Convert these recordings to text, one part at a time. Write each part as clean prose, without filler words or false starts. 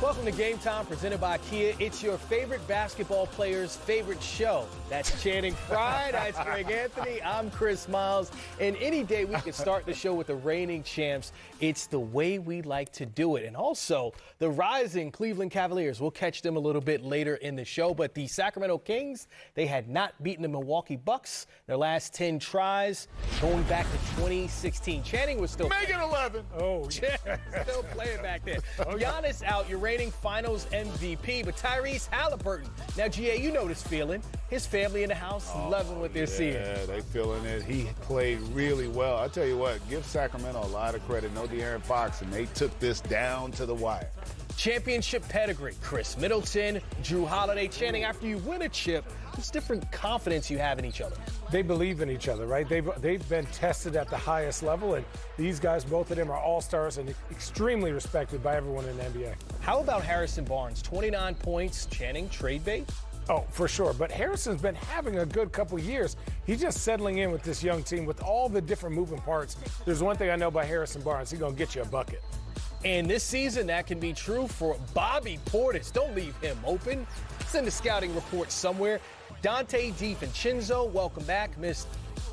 Welcome to Game Time, presented by Kia. It's your favorite basketball player's favorite show. That's Channing Frye. That's Greg Anthony. I'm Chris Miles. And any day we can start the show with the reigning champs. It's the way we like to do it. And also, the rising Cleveland Cavaliers. We'll catch them a little bit later in the show. But the Sacramento Kings, they had not beaten the Milwaukee Bucks their last 10 tries going back to 2016. Channing was still Make it 11. Oh, yeah. Still playing back there. Giannis out, your reigning finals MVP, but Tyrese Halliburton. Now, GA, you know this feeling. His family in the house loving what they're seeing. Yeah, they feeling it. He played really well. I tell you what, give Sacramento a lot of credit. No De'Aaron Fox, and they took this down to the wire. Championship pedigree. Chris Middleton, Drew Holiday. Channing, after you win a chip, there's different confidence you have in each other. They believe in each other, right? They've been tested at the highest level, and these guys, both of them, are all-stars and extremely respected by everyone in the NBA. How about Harrison Barnes? 29 points. Channing, trade bait? Oh, for sure. But Harrison's been having a good couple years. He's just settling in with this young team with all the different moving parts. There's one thing I know about Harrison Barnes. He's going to get you a bucket. And this season, that can be true for Bobby Portis. Don't leave him open. It's in the scouting report somewhere. Dante DiVincenzo, welcome back. Missed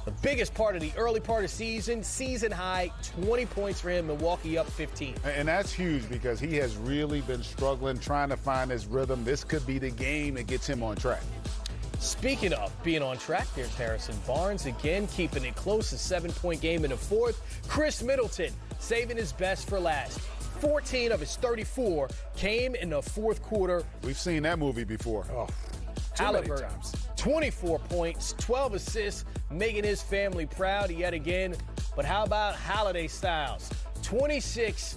the biggest part of the early part of season. Season high, 20 points for him. Milwaukee up 15. And that's huge because he has really been struggling, trying to find his rhythm. This could be the game that gets him on track. Speaking of being on track, there's Harrison Barnes again, keeping it close. A 7-point game in the fourth. Chris Middleton saving his best for last. 14 of his 34 came in the fourth quarter. We've seen that movie before. Oh, Halliburton, 24 points, 12 assists, making his family proud yet again. But how about Holiday Styles? 26,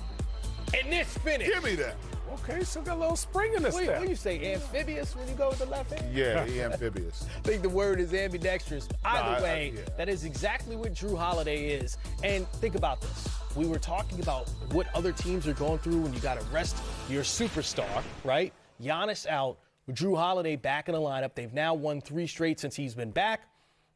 and this finish. Give me that. Okay, so got a little spring in the step. What do you say, amphibious when you go with the left hand? Yeah, he amphibious. I think the word is ambidextrous. Either way, that is exactly what Drew Holiday is. And think about this. We were talking about what other teams are going through when you got to rest your superstar, right? Giannis out, Drew Holiday back in the lineup. They've now won 3 straight since he's been back.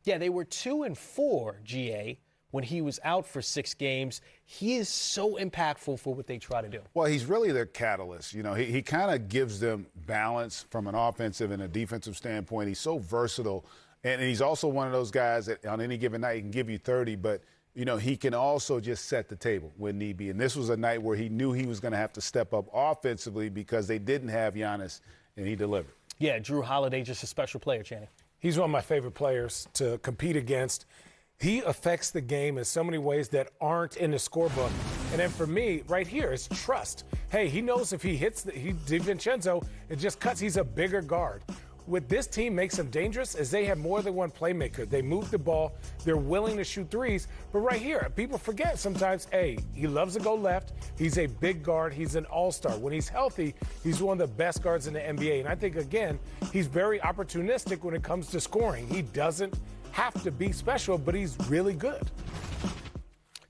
Yeah, they were 2-4, GA, when he was out for 6 games. He is so impactful for what they try to do. Well, he's really their catalyst. You know, he kind of gives them balance from an offensive and a defensive standpoint. He's so versatile. And he's also one of those guys that on any given night he can give you 30, but you know, he can also just set the table when need be. And this was a night where he knew he was going to have to step up offensively because they didn't have Giannis, and he delivered. Yeah, Drew Holiday, just a special player, Channing. He's one of my favorite players to compete against. He affects the game in so many ways that aren't in the scorebook. And then for me, right here, is trust. Hey, he knows if he hits DiVincenzo, it just cuts. He's a bigger guard. What this team makes them dangerous is they have more than one playmaker. They move the ball. They're willing to shoot threes. But right here, people forget sometimes, hey, he loves to go left. He's a big guard. He's an all-star. When he's healthy, he's one of the best guards in the NBA. And I think, again, he's very opportunistic when it comes to scoring. He doesn't have to be special, but he's really good.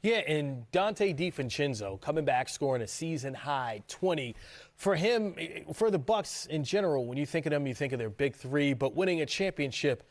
Yeah, and Dante DiVincenzo coming back, scoring a season-high 20. For him, for the Bucks in general, when you think of them, you think of their big 3. But winning a championship,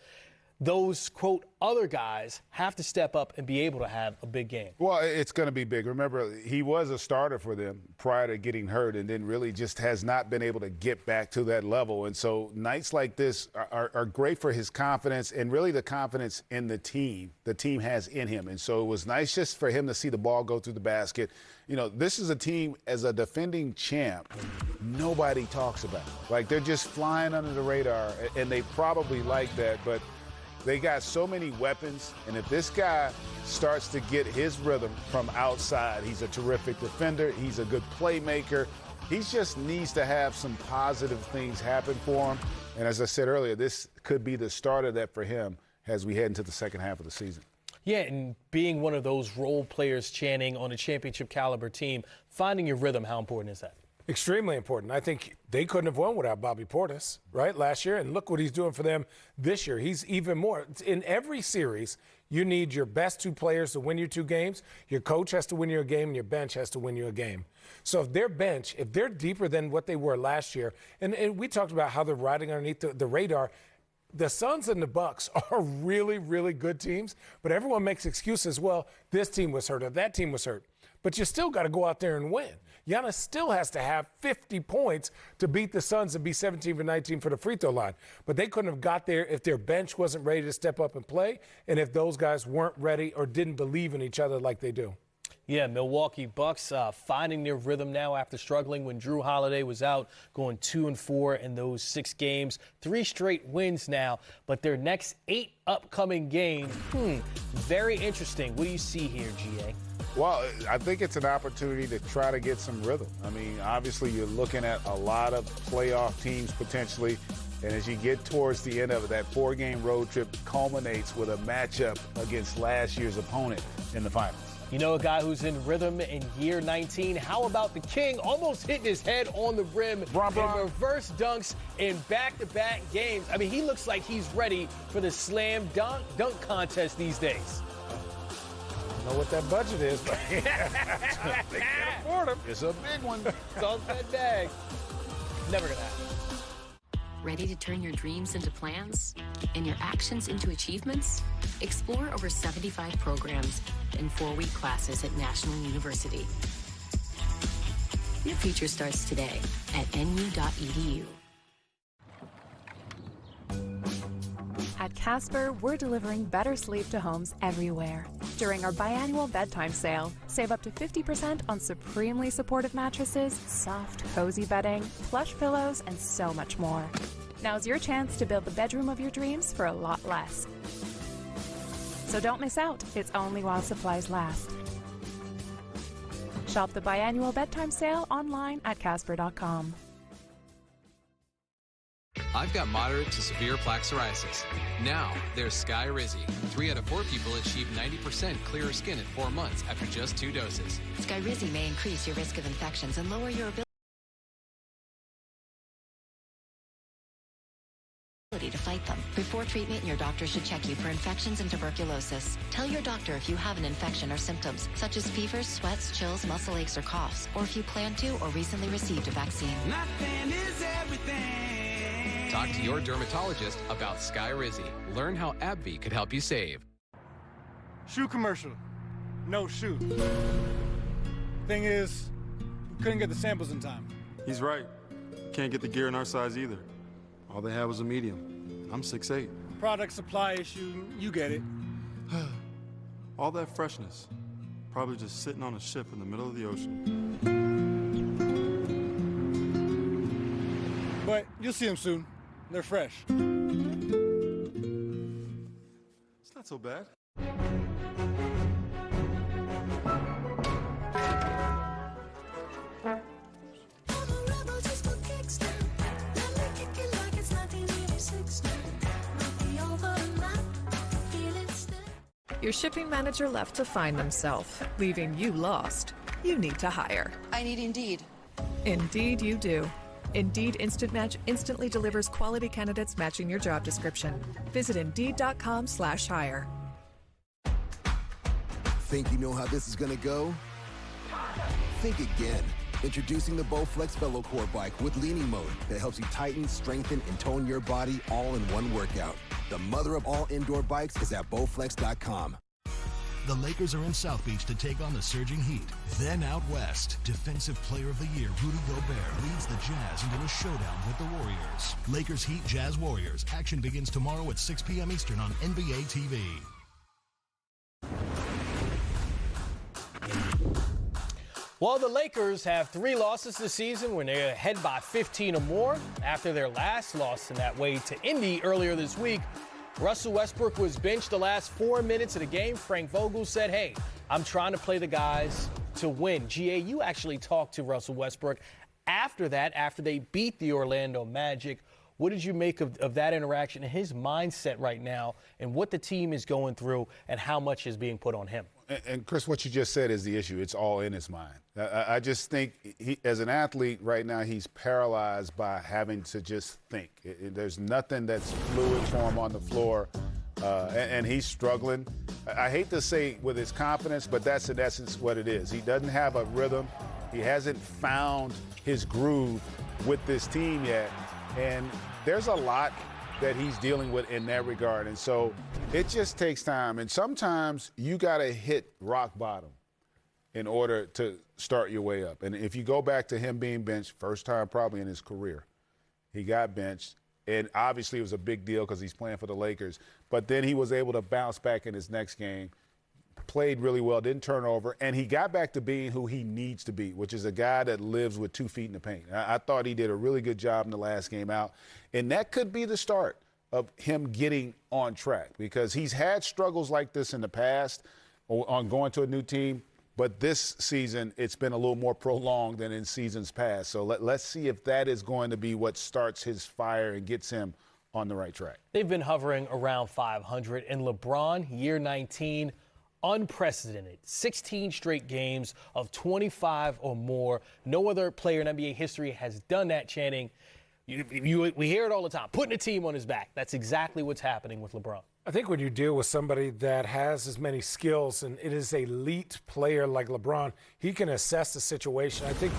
those, quote, other guys have to step up and be able to have a big game. Well, it's going to be big. Remember, he was a starter for them prior to getting hurt and then really just has not been able to get back to that level. And so nights like this are great for his confidence and really the confidence in the team has in him. And so it was nice just for him to see the ball go through the basket. You know, this is a team, as a defending champ, nobody talks about. Like, they're just flying under the radar, and they probably like that. But they got so many weapons, and if this guy starts to get his rhythm from outside, he's a terrific defender, he's a good playmaker. He just needs to have some positive things happen for him. And as I said earlier, this could be the start of that for him as we head into the second half of the season. Yeah, and being one of those role players, Channing, on a championship caliber team, finding your rhythm, how important is that? Extremely important. I think they couldn't have won without Bobby Portis, right, last year. And look what he's doing for them this year. He's even more. In every series, you need your best 2 players to win you 2 games. Your coach has to win you a game, and your bench has to win you a game. So if their bench, if they're deeper than what they were last year, and we talked about how they're riding underneath the radar, the Suns and the Bucks are really, really good teams, but everyone makes excuses. Well, this team was hurt or that team was hurt. but you still got to go out there and win. Giannis still has to have 50 points to beat the Suns and be 17 for 19 for the free throw line. But they couldn't have got there if their bench wasn't ready to step up and play, and if those guys weren't ready or didn't believe in each other like they do. Yeah, Milwaukee Bucks finding their rhythm now after struggling when Drew Holiday was out, going 2-4 in those 6 games. 3 straight wins now, but their next 8 upcoming games, very interesting. What do you see here, GA? Well, I think it's an opportunity to try to get some rhythm. I mean, obviously you're looking at a lot of playoff teams potentially, and as you get towards the end of it, that 4-game road trip culminates with a matchup against last year's opponent in the finals. You know a guy who's in rhythm in year 19? How about the King almost hitting his head on the rim in reverse dunks in back-to-back games? I mean, he looks like he's ready for the slam dunk contest these days. I don't know what that budget is, but they can't afford him. It's a big one. It's all that bag. Never gonna happen. Ready to turn your dreams into plans and your actions into achievements? Explore over 75 programs in 4-week classes at National University. Your future starts today at nu.edu. At Casper, we're delivering better sleep to homes everywhere. During our biannual bedtime sale, save up to 50% on supremely supportive mattresses, soft, cozy bedding, plush pillows, and so much more. Now's your chance to build the bedroom of your dreams for a lot less. So don't miss out. It's only while supplies last. Shop the biannual bedtime sale online at Casper.com. I've got moderate to severe plaque psoriasis. Now, there's Skyrizi. 3 out of 4 people achieve 90% clearer skin at 4 months after just 2 doses. Skyrizi may increase your risk of infections and lower your ability to fight them. Before treatment, your doctor should check you for infections and tuberculosis. Tell your doctor if you have an infection or symptoms, such as fevers, sweats, chills, muscle aches, or coughs, or if you plan to or recently received a vaccine. Nothing is everything. Talk to your dermatologist about Skyrizi. Learn how AbbVie could help you save. Shoe commercial. No shoe. Thing is, we couldn't get the samples in time. He's right. Can't get the gear in our size either. All they had was a medium. I'm 6'8". Product supply issue, you get it. All that freshness. Probably just sitting on a ship in the middle of the ocean. But you'll see them soon. They're fresh. It's not so bad. Your shipping manager left to find himself, leaving you lost. You need to hire. I need Indeed. Indeed you do. Indeed Instant Match instantly delivers quality candidates matching your job description. Visit Indeed.com/hire. Think you know how this is gonna go? Think again. Introducing the Bowflex VeloCore bike with leaning mode that helps you tighten, strengthen, and tone your body all in one workout. The mother of all indoor bikes is at Bowflex.com. The Lakers are in South Beach to take on the surging Heat. Then out west, Defensive Player of the Year Rudy Gobert leads the Jazz into a showdown with the Warriors. Lakers, Heat, Jazz, Warriors. Action begins tomorrow at 6 p.m. Eastern on NBA TV. Well, the Lakers have 3 losses this season when they're ahead by 15 or more. After their last loss in that way to Indy earlier this week, Russell Westbrook was benched the last 4 minutes of the game. Frank Vogel said, hey, I'm trying to play the guys to win. GA, you actually talked to Russell Westbrook after that, after they beat the Orlando Magic. What did you make of that interaction and his mindset right now and what the team is going through and how much is being put on him? And Chris, what you just said is the issue. It's all in his mind. I just think as an athlete right now, he's paralyzed by having to just think. There's nothing that's fluid for him on the floor, and he's struggling. I hate to say with his confidence, but that's in essence what it is. He doesn't have a rhythm. He hasn't found his groove with this team yet, and there's a lot that he's dealing with in that regard. And so it just takes time. And sometimes you got to hit rock bottom. in order to start your way up. And if you go back to him being benched, first time probably in his career, he got benched. And obviously it was a big deal because he's playing for the Lakers. But then he was able to bounce back in his next game, played really well, didn't turn over, and he got back to being who he needs to be, which is a guy that lives with 2 feet in the paint. I thought he did a really good job in the last game out. And that could be the start of him getting on track because he's had struggles like this in the past on going to a new team. But this season, it's been a little more prolonged than in seasons past. So let's see if that is going to be what starts his fire and gets him on the right track. They've been hovering around 500. And LeBron, year 19, unprecedented. 16 straight games of 25 or more. No other player in NBA history has done that, Channing. We hear it all the time, putting a team on his back. That's exactly what's happening with LeBron. I think when you deal with somebody that has as many skills and it is an elite player like LeBron, he can assess the situation. I think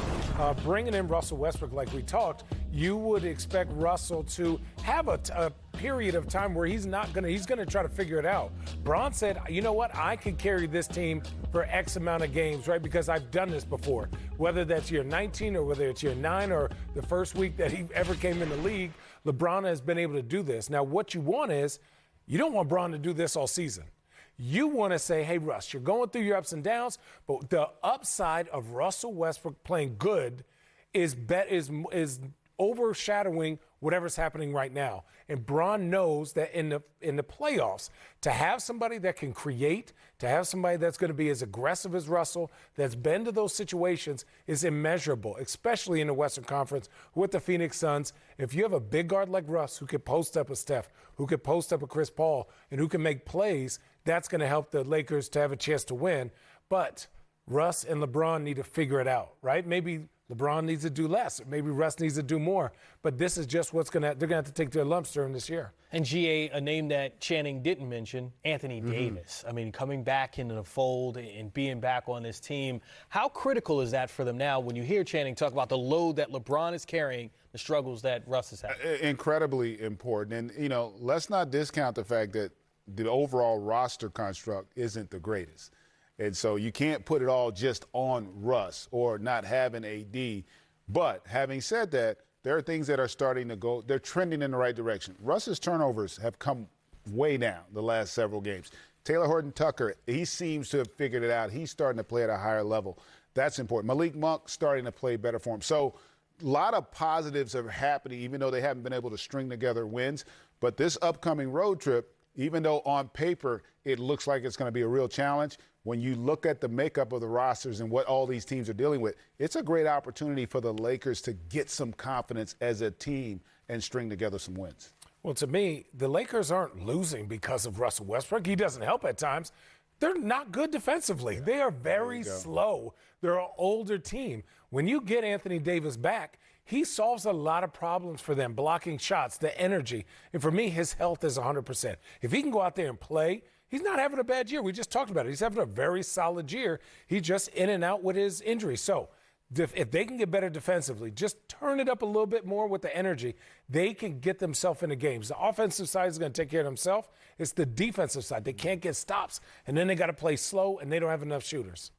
bringing in Russell Westbrook, like we talked, you would expect Russell to have a period of time where he's going to try to figure it out. Bron said, you know what, I can carry this team for X amount of games, right, because I've done this before. Whether that's year 19 or whether it's year 9 or the first week that he ever came in the league, LeBron has been able to do this. Now, what you want is, you don't want Bron to do this all season. You want to say, hey, Russ, you're going through your ups and downs, but the upside of Russell Westbrook playing good is overshadowing whatever's happening right now. And Bron knows that in the playoffs, to have somebody that can create, to have somebody that's going to be as aggressive as Russell, that's been to those situations, is immeasurable, especially in the Western Conference with the Phoenix Suns. If you have a big guard like Russ who can post up a Steph, who can post up a Chris Paul, and who can make plays, that's going to help the Lakers to have a chance to win. But Russ and LeBron need to figure it out, right? Maybe LeBron needs to do less. Maybe Russ needs to do more. But this is just they're going to have to take their lumps during this year. And GA, a name that Channing didn't mention, Anthony Davis. I mean, coming back into the fold and being back on this team. How critical is that for them now when you hear Channing talk about the load that LeBron is carrying, the struggles that Russ is having? Incredibly important. And, let's not discount the fact that the overall roster construct isn't the greatest. And so you can't put it all just on Russ or not having AD. But having said that, there are things that are starting to go, they're trending in the right direction. Russ's turnovers have come way down the last several games. Taylor Horton-Tucker, he seems to have figured it out. He's starting to play at a higher level. That's important. Malik Monk starting to play better for him. So a lot of positives are happening, even though they haven't been able to string together wins. But this upcoming road trip, even though on paper it looks like it's going to be a real challenge, when you look at the makeup of the rosters and what all these teams are dealing with, it's a great opportunity for the Lakers to get some confidence as a team and string together some wins. Well, to me, the Lakers aren't losing because of Russell Westbrook. He doesn't help at times. They're not good defensively. They are very slow. They're an older team. When you get Anthony Davis back, he solves a lot of problems for them, blocking shots, the energy. And for me, his health is 100%. If he can go out there and play, he's not having a bad year. We just talked about it. He's having a very solid year. He's just in and out with his injury. So if they can get better defensively, just turn it up a little bit more with the energy, they can get themselves into games. The offensive side is going to take care of themselves. It's the defensive side. They can't get stops, and then they got to play slow, and they don't have enough shooters.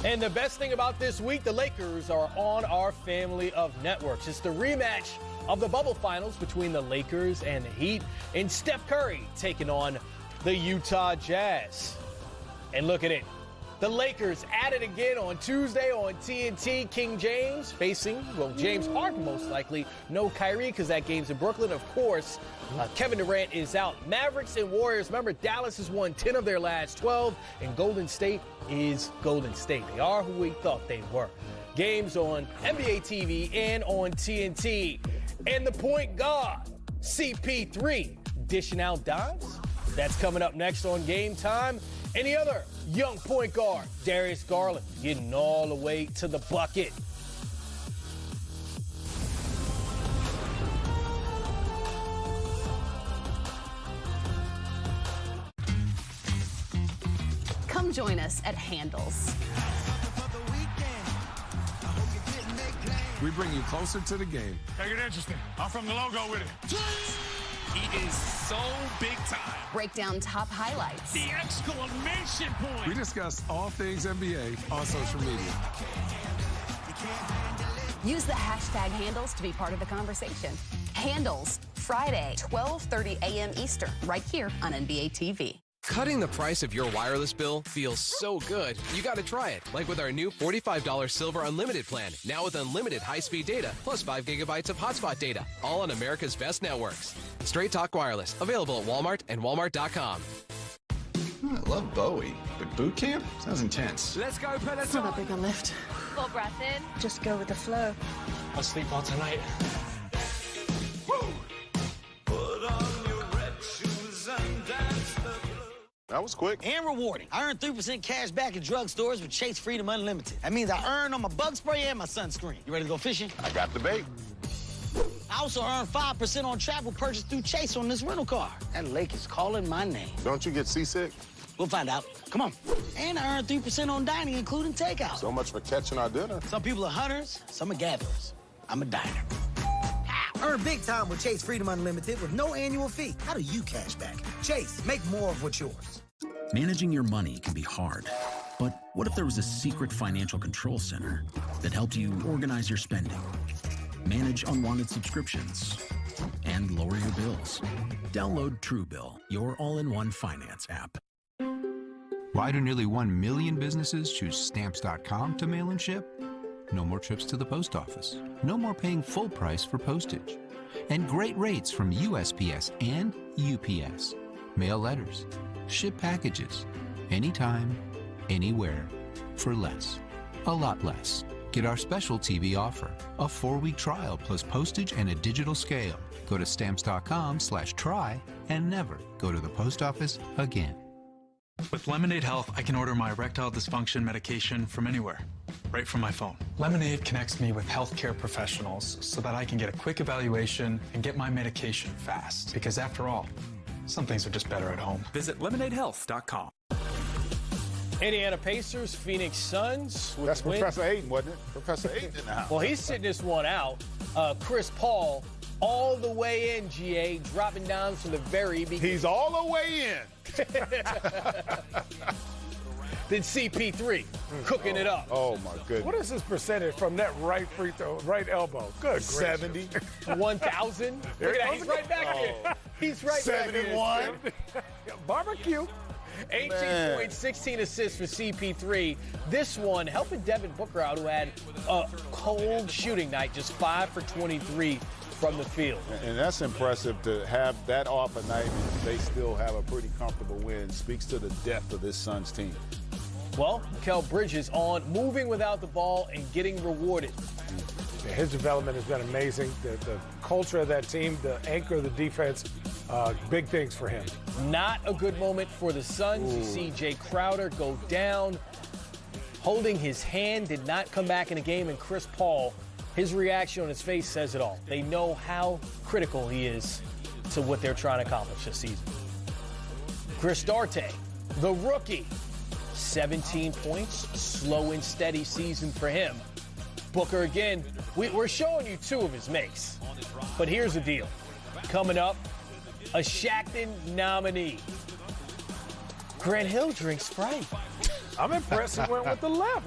And the best thing about this week, the Lakers are on our family of networks. It's the rematch of the bubble finals between the Lakers and the Heat, and Steph Curry taking on the Utah Jazz. And look at it. The Lakers at it again on Tuesday on TNT. King James facing, James Harden most likely. No Kyrie because that game's in Brooklyn. Of course, Kevin Durant is out. Mavericks and Warriors. Remember, Dallas has won 10 of their last 12, and Golden State is Golden State. They are who we thought they were. Games on NBA TV and on TNT. And the point guard, CP3, dishing out dimes. That's coming up next on Game Time. Any other young point guard, Darius Garland, getting all the way to the bucket. Come join us at Handles. We bring you closer to the game. Take it interesting. I'm from the logo with it. He is so big time. Break down top highlights. The exclamation point. We discuss all things NBA on social media. Use the hashtag handles to be part of the conversation. Handles, Friday, 12:30 a.m. Eastern, right here on NBA TV. Cutting the price of your wireless bill feels so good, you gotta try it. Like with our new $45 Silver Unlimited plan, now with unlimited high-speed data, plus 5 gigabytes of hotspot data, all on America's best networks. Straight Talk Wireless, available at Walmart and Walmart.com. I love Bowie, but boot camp sounds intense. Let's go, Peloton. It's not that big a lift. Full breath in. Just go with the flow. I'll sleep well tonight. That was quick. And rewarding. I earned 3% cash back at drugstores with Chase Freedom Unlimited. That means I earn on my bug spray and my sunscreen. You ready to go fishing? I got the bait. I also earned 5% on travel purchase through Chase on this rental car. That lake is calling my name. Don't you get seasick? We'll find out. Come on. And I earned 3% on dining, including takeout. So much for catching our dinner. Some people are hunters, some are gatherers. I'm a diner. Earn big time with Chase Freedom Unlimited with no annual fee. How do you cash back? Chase, make more of what's yours. Managing your money can be hard, but what if there was a secret financial control center that helped you organize your spending, manage unwanted subscriptions, and lower your bills? Download Truebill, your all-in-one finance app. Why do nearly 1 million businesses choose Stamps.com to mail and ship? No more trips to the post office. No more paying full price for postage. And great rates from USPS and UPS. Mail letters. Ship packages. Anytime, anywhere. For less. A lot less. Get our special TV offer. A 4-week trial plus postage and a digital scale. Go to Stamps.com/try and never go to the post office again. With Lemonade Health, I can order my erectile dysfunction medication from anywhere, right from my phone. Lemonade connects me with healthcare professionals so that I can get a quick evaluation and get my medication fast. Because after all, some things are just better at home. Visit lemonadehealth.com. Indiana Pacers, Phoenix Suns. That's Professor Ayton, wasn't it? Professor Ayton in the house. Well, he's sitting this one out. Chris Paul all the way in, GA, dropping down from the very beginning. He's all the way in. Then CP3 cooking it up. Oh, my goodness. What is his percentage from that right free throw, right elbow? Good 70. 1,000. Look at that. He's right back in. He's right 71. back in. Barbecue. 18 points, 16 assists for CP3. This one helping Devin Booker out, who had a cold shooting night, just 5 for 23 from the field. And that's impressive to have that off a night and they still have a pretty comfortable win. Speaks to the depth of this Suns team. Well, Mikal Bridges on moving without the ball and getting rewarded. His development has been amazing. The culture of that team, the anchor of the defense, big things for him. Not a good moment for the Suns. You see Jay Crowder go down, holding his hand, did not come back in the game, and Chris Paul, his reaction on his face says it all. They know how critical he is to what they're trying to accomplish this season. Chris Duarte, the rookie, 17 points, slow and steady season for him. Booker again, we're showing you 2 of his makes. But here's the deal. Coming up, a Shackton nominee. Grant Hill drinks Sprite. I'm impressed he went with the left.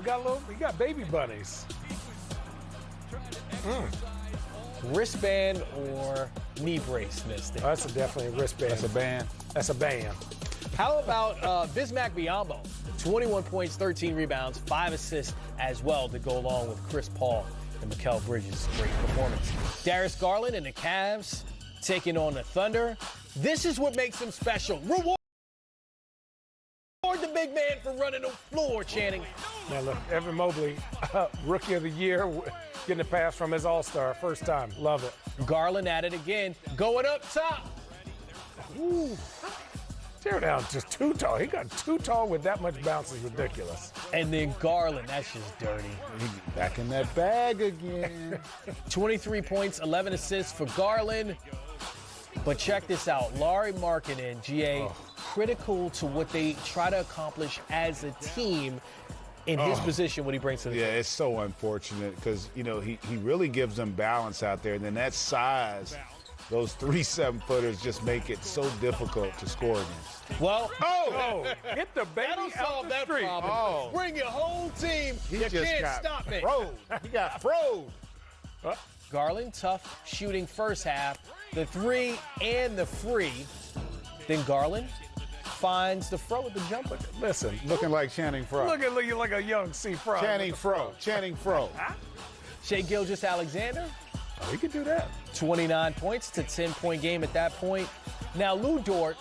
He got baby bunnies. Wristband or knee brace, Mister? Oh, that's definitely a wristband. That's a band. That's a band. How about Bismack Biyombo? 21 points, 13 rebounds, 5 assists as well to go along with Chris Paul and Mikal Bridges' great performance. Darius Garland and the Cavs taking on the Thunder. This is what makes them special. Reward the big man for running the floor, Channing. Now look, Evan Mobley, Rookie of the Year, getting a pass from his All-Star, first time. Love it. Garland at it again, going up top. Ooh. Tear down, just too tall. He got too tall with that much bounce is ridiculous. And then Garland, that's just dirty. Back in that bag again. 23 points, 11 assists for Garland. But check this out, Lauri Markkanen, GA, critical to what they try to accomplish as a team in his position, what he brings to the game. Yeah, it's so unfortunate because, you know, he really gives them balance out there. And then that size those 3 7-footers just make it so difficult to score against. Well, Get the baby that'll out solve the that street. problem. Oh. Bring your whole team. He You just can't got stop me. froze. He got froze. Garland, tough shooting first half, the 3 and the free. Then Garland finds the fro with the jumper. Listen, Looking like Channing Frye. looking like a young C. Frye. Channing Fro. Channing Fro. Shea Gilgeous-Alexander, Oh, he could do that. 29 points to 10-point game at that point. Now Lou Dort,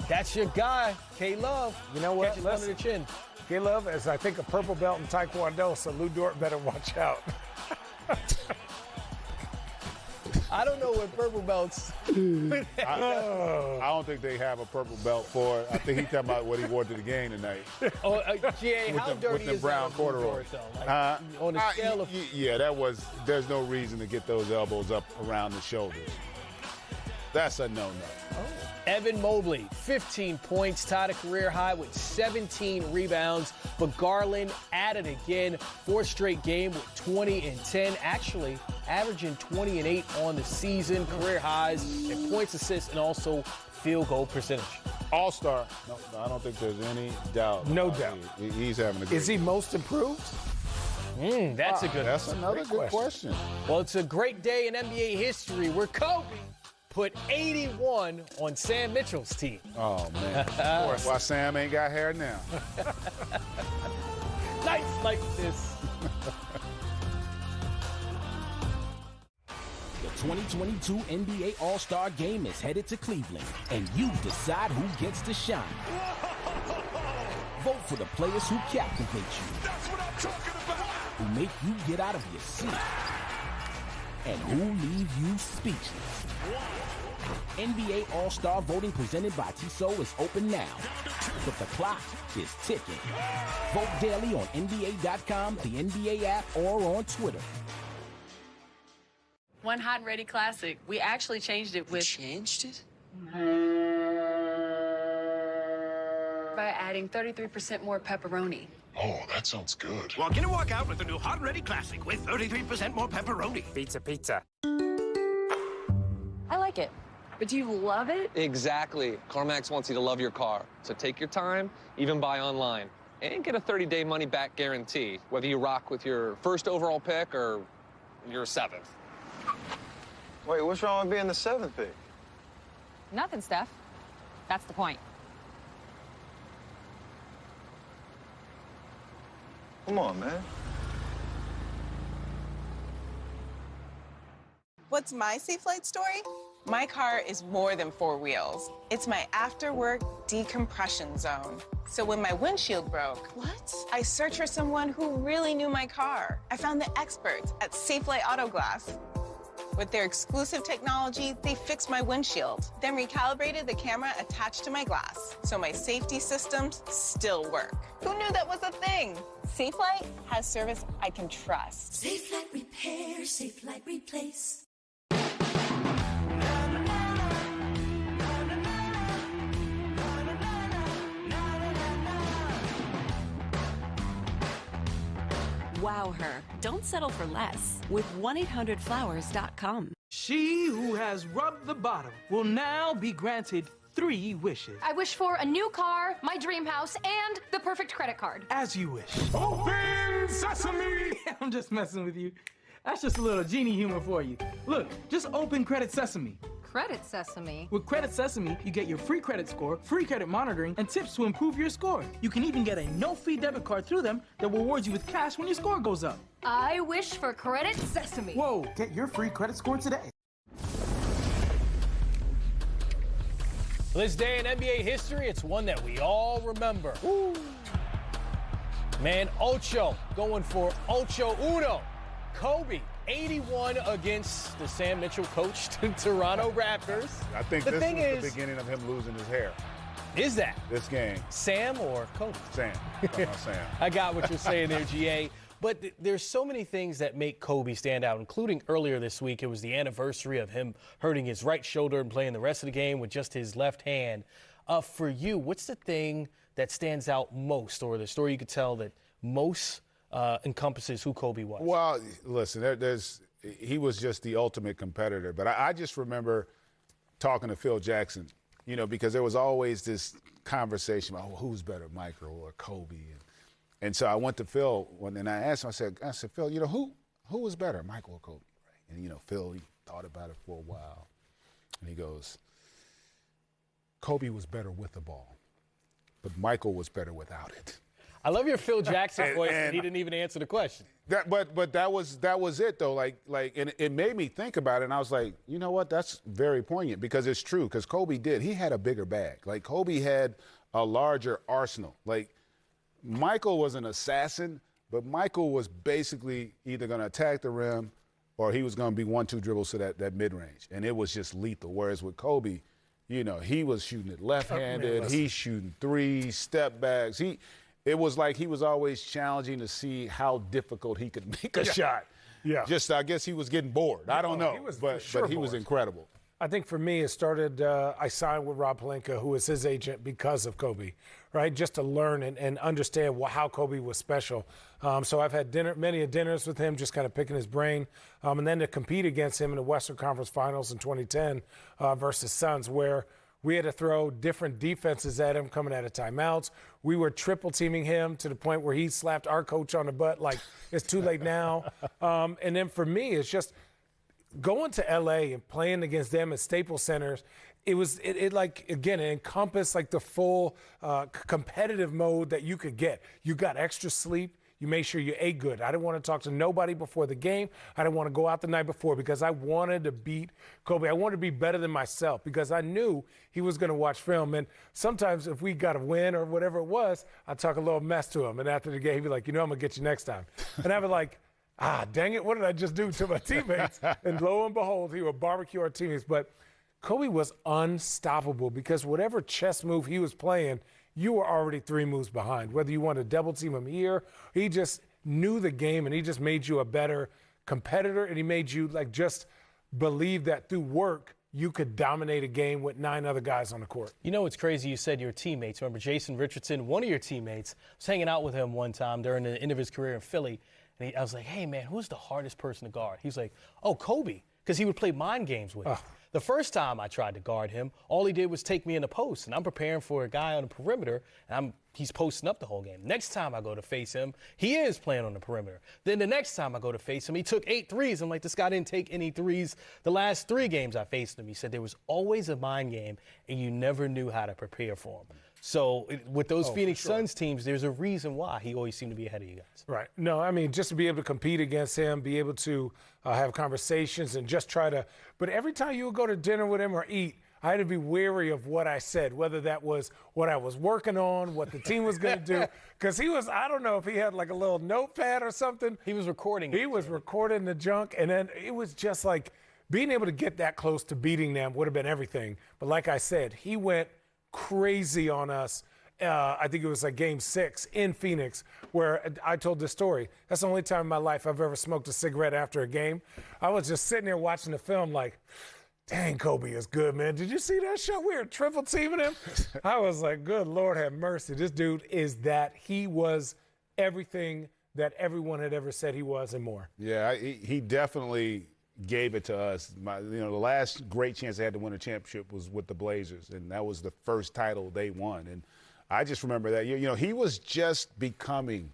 that's your guy, K-Love. You know what? Catches under the chin. K-Love is, I think, a purple belt in Taekwondo, so Lou Dort better watch out. I don't know what purple belts. I don't think they have a purple belt for it. I think he's talking about what he wore to the game tonight. GA, how dirty with the is brown that on Lou corduroy. Dort, though? Like, on a scale of... Yeah, there's no reason to get those elbows up around the shoulders. That's a no-no. Evan Mobley, 15 points, tied a career high with 17 rebounds. But Garland at it again, 4th straight game with 20 and 10. Actually, averaging 20 and 8 on the season, career highs in points, assists, and also field goal percentage. All-star. No, I don't think there's any doubt. No doubt. He's having a great Is he most improved? That's a good That's another good question. Well, it's a great day in NBA history where Kobe put 81 on Sam Mitchell's team. Oh, man. Of course. Why Sam ain't got hair now. Nights like this. The 2022 NBA All-Star Game is headed to Cleveland, and you decide who gets to shine. Vote for the players who captivate you. That's what I'm talking about. Who make you get out of your seat. And who leave you speechless. NBA All-Star voting presented by Tissot is open now, but the clock is ticking. Vote daily on NBA.com, the NBA app, or on Twitter. One hot and ready classic. We actually changed it with... Changed it? By adding 33% more pepperoni. Oh, that sounds good. Walk in and walk out with the new Hot and Ready Classic with 33% more pepperoni. Pizza. I like it. But do you love it? Exactly. CarMax wants you to love your car. So take your time, even buy online. And get a 30-day money-back guarantee, whether you rock with your first overall pick or your 7th. Wait, what's wrong with being the 7th pick? Nothing, Steph. That's the point. Come on, man. What's my safe flight story? My car is more than 4 wheels. It's my after-work decompression zone. So when my windshield broke, I searched for someone who really knew my car. I found the experts at Safelite Auto Glass. With their exclusive technology, they fixed my windshield, then recalibrated the camera attached to my glass, so my safety systems still work. Who knew that was a thing? Safelite has service I can trust. Safelite repair, Safelite replace. Wow her. Don't settle for less with 1-800-Flowers.com. She who has rubbed the bottom will now be granted 3 wishes. I wish for a new car, my dream house, and the perfect credit card. As you wish. Open sesame! I'm just messing with you. That's just a little genie humor for you. Look, just open Credit Sesame. Credit Sesame? With Credit Sesame, you get your free credit score, free credit monitoring, and tips to improve your score. You can even get a no-fee debit card through them that rewards you with cash when your score goes up. I wish for Credit Sesame. Whoa, get your free credit score today. This day in NBA history, it's one that we all remember. Woo. Man, Ocho going for Ocho Uno. Kobe, 81 against the Sam Mitchell coached Toronto Raptors. I think this is the beginning of him losing his hair. Is that? This game. Sam or Kobe? Sam. Come on, Sam. I got what you're saying there, GA. But there's so many things that make Kobe stand out, including earlier this week. It was the anniversary of him hurting his right shoulder and playing the rest of the game with just his left hand. For you, what's the thing that stands out most, or the story you could tell that most encompasses who Kobe was? Well, listen, there's he was just the ultimate competitor. But I just remember talking to Phil Jackson, you know, because there was always this conversation about who's better, Michael or Kobe. And so I went to Phil and I asked him, I said, Phil, you know, who was better, Michael or Kobe? And, you know, Phil, he thought about it for a while. And he goes, Kobe was better with the ball, but Michael was better without it. I love your Phil Jackson voice, and he didn't even answer the question. But that was it though. And it made me think about it, and I was like, you know what? That's very poignant because it's true. Because Kobe he had a bigger bag. Like Kobe had a larger arsenal. Like Michael was an assassin, but Michael was basically either going to attack the rim or he was going to be 1-2 dribbles to that mid range, and it was just lethal. Whereas with Kobe, you know, he was shooting it left-handed. He's shooting threes, step backs. It was like he was always challenging to see how difficult he could make a shot. Yeah. Just, I guess he was getting bored. I don't know. But he was incredible. I think for me, it started, I signed with Rob Pelinka, who was his agent because of Kobe, right? Just to learn and understand how Kobe was special. So I've had many dinners with him, just kind of picking his brain. And then to compete against him in the Western Conference Finals in 2010 versus Suns, where we had to throw different defenses at him coming out of timeouts. We were triple teaming him to the point where he slapped our coach on the butt like, it's too late now. And then for me, it's just going to LA and playing against them at Staples Centers. It like, again, it encompassed like the full competitive mode that you could get. You got extra sleep. You made sure you ate good. I didn't want to talk to nobody before the game. I didn't want to go out the night before because I wanted to beat Kobe. I wanted to be better than myself because I knew he was going to watch film. And sometimes if we got a win or whatever it was, I'd talk a little mess to him. And after the game, he'd be like, you know, I'm going to get you next time. And I'd be like, dang it, what did I just do to my teammates? And lo and behold, he would barbecue our teammates. But Kobe was unstoppable because whatever chess move he was playing, you were already 3 moves behind. Whether you wanted to double team him here, he just knew the game and he just made you a better competitor and he made you like just believe that through work you could dominate a game with 9 other guys on the court. You know what's crazy? You said your teammates. Remember Jason Richardson, one of your teammates, I was hanging out with him one time during the end of his career in Philly. And I was like, hey, man, who's the hardest person to guard? He was like, oh, Kobe, because he would play mind games with me. The first time I tried to guard him, all he did was take me in the post, and I'm preparing for a guy on the perimeter, and he's posting up the whole game. Next time I go to face him, he is playing on the perimeter. Then the next time I go to face him, he took 8 threes. I'm like, this guy didn't take any threes the last 3 games I faced him. He said there was always a mind game, and you never knew how to prepare for him. So with those Phoenix Suns teams, there's a reason why he always seemed to be ahead of you guys. Right. No, I mean, just to be able to compete against him, be able to have conversations and just try to – but every time you would go to dinner with him or eat, I had to be wary of what I said, whether that was what I was working on, what the team was going to do. Because he was – I don't know if he had like a little notepad or something. He was recording. He was recording the junk. And then it was just like being able to get that close to beating them would have been everything. But like I said, he went – crazy on us. I think it was like game 6 in Phoenix where I told this story. That's the only time in my life I've ever smoked a cigarette after a game. I was just sitting there watching the film like, dang, Kobe is good, man. Did you see that shot? We were triple teaming him. I was like, good Lord have mercy. This dude is that. He was everything that everyone had ever said he was and more. Yeah, he definitely gave it to us. The last great chance they had to win a championship was with the Blazers, and that was the first title they won. And I just remember that. He was just becoming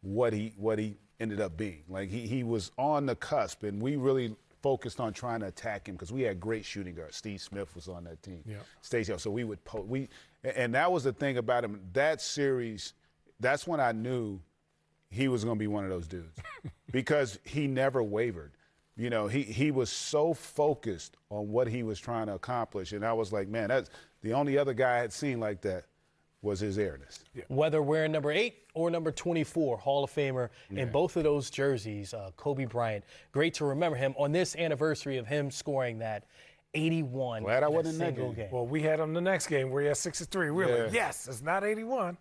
what he ended up being. Like he was on the cusp, and we really focused on trying to attack him because we had great shooting guards. Steve Smith was on that team. Yeah. Stacey, so we would and that was the thing about him. That series, that's when I knew he was going to be one of those dudes because he never wavered. He was so focused on what he was trying to accomplish. And I was like, man, that's the only other guy I had seen like that was his airness. Yeah. Whether wearing number 8 or number 24, Hall of Famer, in both of those jerseys, Kobe Bryant. Great to remember him on this anniversary of him scoring that 81 Glad I wasn't in that game. Well, we had him the next game where he had 63. We were like, yes, it's not 81.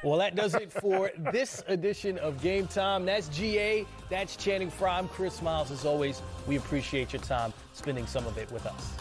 Well, that does it for this edition of Game Time. That's GA. That's Channing Frye. I'm Chris Miles. As always, we appreciate your time spending some of it with us.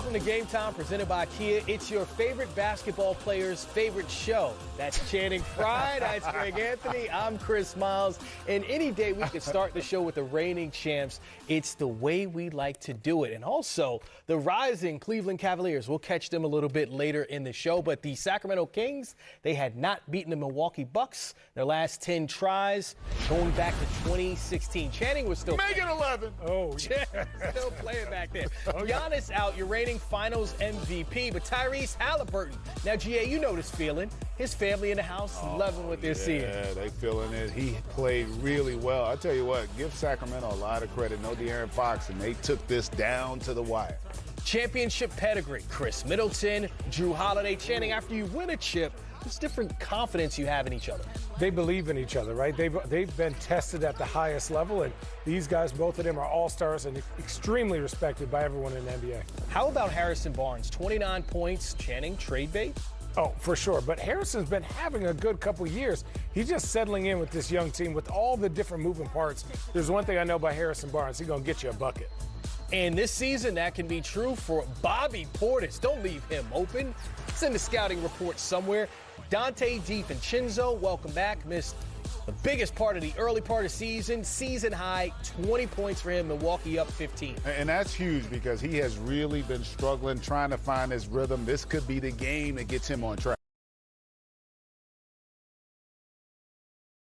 Welcome to Game Time, presented by Kia. It's your favorite basketball player's favorite show. That's Channing Frye. That's Greg Anthony. I'm Chris Miles. And any day we could start the show with the reigning champs. It's the way we like to do it. And also, the rising Cleveland Cavaliers. We'll catch them a little bit later in the show. But the Sacramento Kings, they had not beaten the Milwaukee Bucks their last 10 tries going back to 2016. Channing was still Make it 11. Oh, yeah. Still playing back there. Giannis out, your reigning finals MVP, but Tyrese Halliburton. Now, GA, you know this feeling. His family in the house loving what they're seeing. Yeah, they feeling it. He played really well. I tell you what, give Sacramento a lot of credit. No De'Aaron Fox, and they took this down to the wire. Championship pedigree. Chris Middleton, Drew Holiday. Channing, after you win a chip, there's different confidence you have in each other. They believe in each other, right? They've been tested at the highest level, and these guys, both of them, are all-stars and extremely respected by everyone in the NBA. How about Harrison Barnes? 29 points. Channing, trade bait? Oh, for sure. But Harrison's been having a good couple years. He's just settling in with this young team with all the different moving parts. There's one thing I know about Harrison Barnes. He's going to get you a bucket. And this season, that can be true for Bobby Portis. Don't leave him open. It's in the scouting report somewhere. Dante DiVincenzo, welcome back. Missed the biggest part of the early part of season. Season high, 20 points for him. Milwaukee up 15. And that's huge because he has really been struggling, trying to find his rhythm. This could be the game that gets him on track.